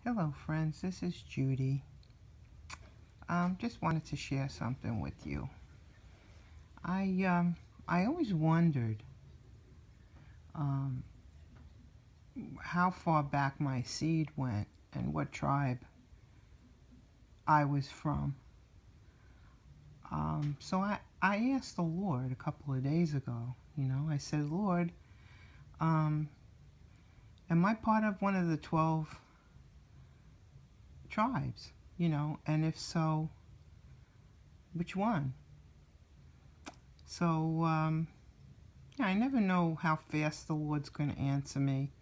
Hello friends, this is Judy. Just wanted to share something with you. I always wondered um, how far back my seed went and what tribe I was from. So I asked the Lord a couple of days ago. I said, Lord, um, am I part of one of the 12 tribes? And if so, which one? So yeah, I never know how fast the Lord's going to answer me.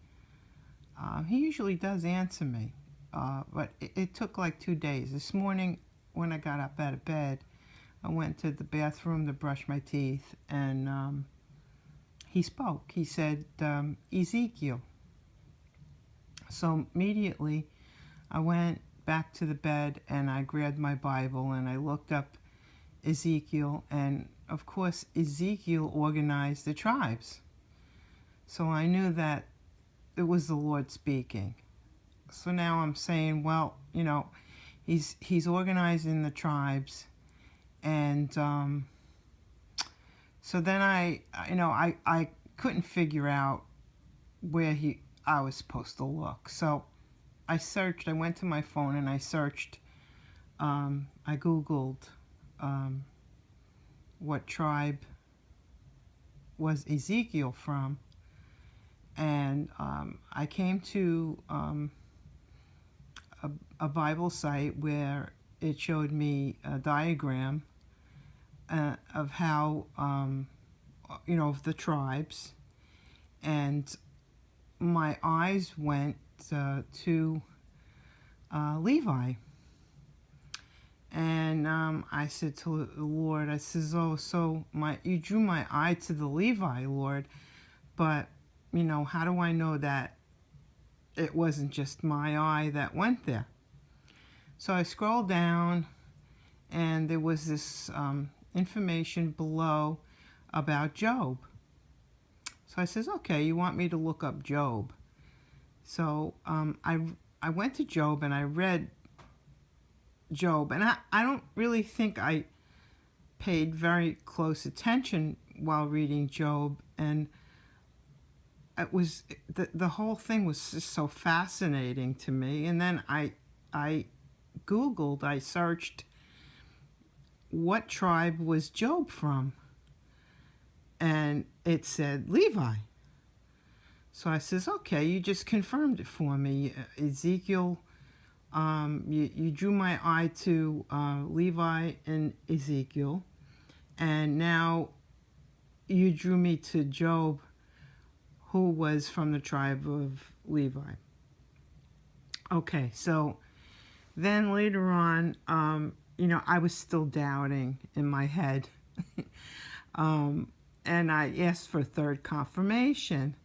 He usually does answer me, but it took like 2 days. This morning, when I got up out of bed, I went to the bathroom to brush my teeth, and he spoke. He said, Ezekiel. So immediately, I went back to the bed and I grabbed my Bible and I looked up Ezekiel, and of course, Ezekiel organized the tribes. So I knew that it was the Lord speaking. So now I'm saying, well, he's organizing the tribes, and so then I couldn't figure out where I was supposed to look. So I searched. I went to my phone and I searched. I googled what tribe was Ezekiel from, and I came to a Bible site where it showed me a diagram of how, of the tribes, and my eyes went to Levi. And I said to the Lord, I says, oh, so you drew my eye to the Levi, Lord, but, how do I know that it wasn't just my eye that went there? So I scrolled down, and there was this information below about Job. So I says, okay, you want me to look up Job? So I went to Job and I read Job, and I don't really think I paid very close attention while reading Job, and it was the whole thing was just so fascinating to me. And then I googled, I searched, what tribe was Job from, and it said Levi. So I says, okay, you just confirmed it for me, Ezekiel. You drew my eye to Levi and Ezekiel, and now you drew me to Job, who was from the tribe of Levi. Okay, so then later on, I was still doubting in my head. And I asked for third confirmation.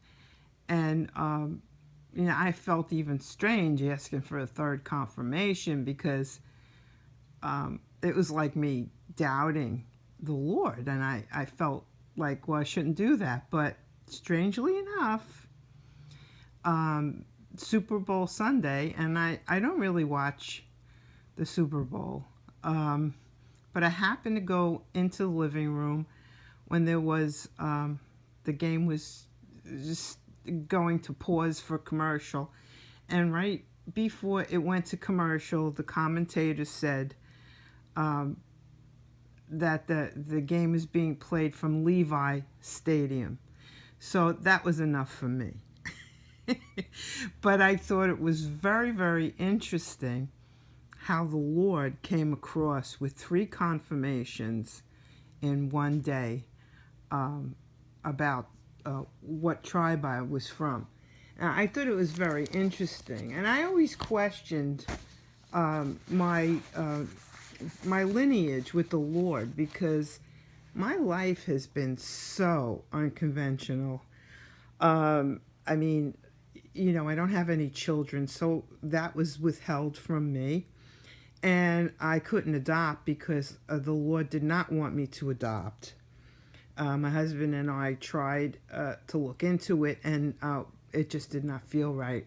And, I felt even strange asking for a third confirmation, because it was like me doubting the Lord. And I felt like, well, I shouldn't do that. But strangely enough, Super Bowl Sunday, and I don't really watch the Super Bowl, but I happened to go into the living room when there was, the game was just going to pause for commercial, and right before it went to commercial, the commentator said that the game is being played from Levi Stadium. So that was enough for me. But I thought it was very, very interesting how the Lord came across with 3 confirmations in one day about what tribe I was from. And I thought it was very interesting. And I always questioned my lineage with the Lord, because my life has been so unconventional. I mean, I don't have any children, so that was withheld from me. And I couldn't adopt because the Lord did not want me to adopt. My husband and I tried to look into it, and it just did not feel right.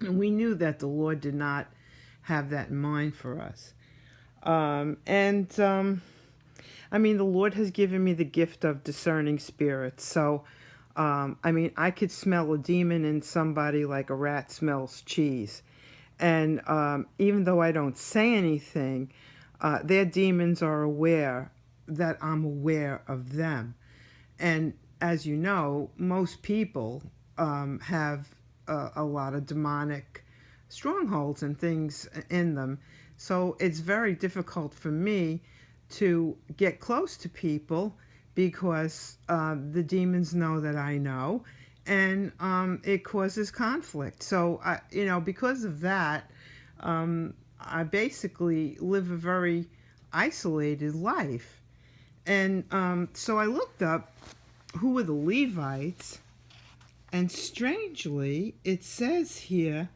And we knew that the Lord did not have that in mind for us. And I mean, the Lord has given me the gift of discerning spirits. So, I mean, I could smell a demon in somebody like a rat smells cheese. And even though I don't say anything, their demons are aware that I'm aware of them. And as you know, most people have a lot of demonic strongholds and things in them. So it's very difficult for me to get close to people because the demons know that I know, and it causes conflict. So, because of that, I basically live a very isolated life. And so I looked up who were the Levites, and strangely, it says here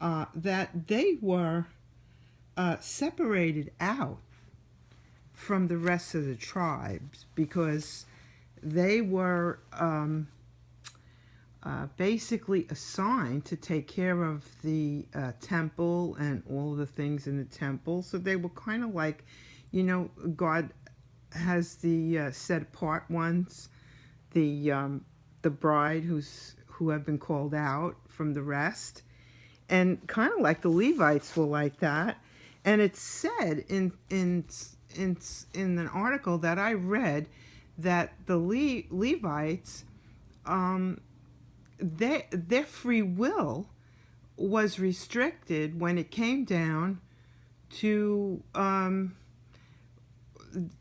that they were separated out from the rest of the tribes because they were basically assigned to take care of the temple and all the things in the temple. So they were kind of like, God has the set apart ones, the bride who have been called out from the rest, and kind of like the Levites were like that. And it said in an article that I read that the Levites, their free will was restricted when it came down to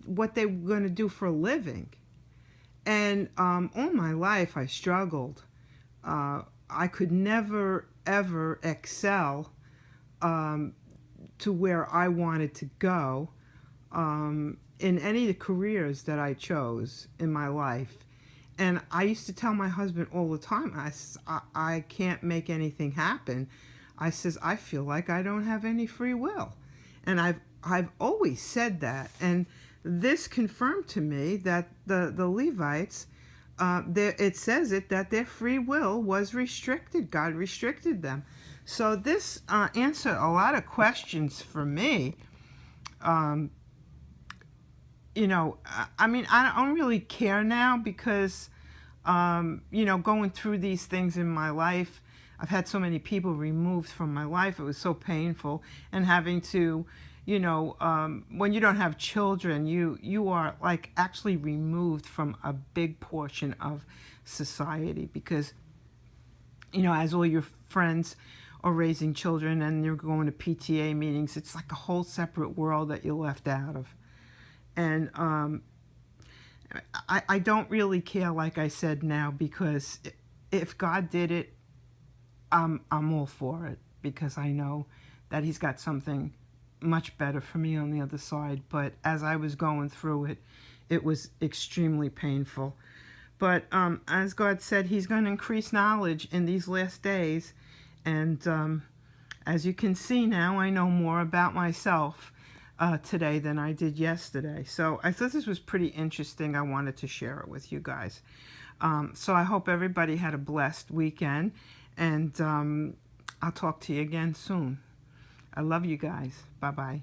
what they were going to do for a living. And all my life I struggled. I could never, ever excel to where I wanted to go in any of the careers that I chose in my life. And I used to tell my husband all the time, I can't make anything happen. I says, I feel like I don't have any free will. And I've always said that. And this confirmed to me that the Levites, it says that their free will was restricted. God restricted them. So this answered a lot of questions for me. I mean, I don't really care now because, going through these things in my life, I've had so many people removed from my life. It was so painful. And having to, when you don't have children, you are like actually removed from a big portion of society because, as all your friends are raising children and you're going to PTA meetings, it's like a whole separate world that you're left out of. And I don't really care, like I said now, because if God did it, I'm all for it because I know that He's got something much better for me on the other side. But as I was going through it, it was extremely painful. But as God said, He's going to increase knowledge in these last days. And as you can see now, I know more about myself today than I did yesterday. So I thought this was pretty interesting. I wanted to share it with you guys. So I hope everybody had a blessed weekend, and I'll talk to you again soon. I love you guys. Bye-bye.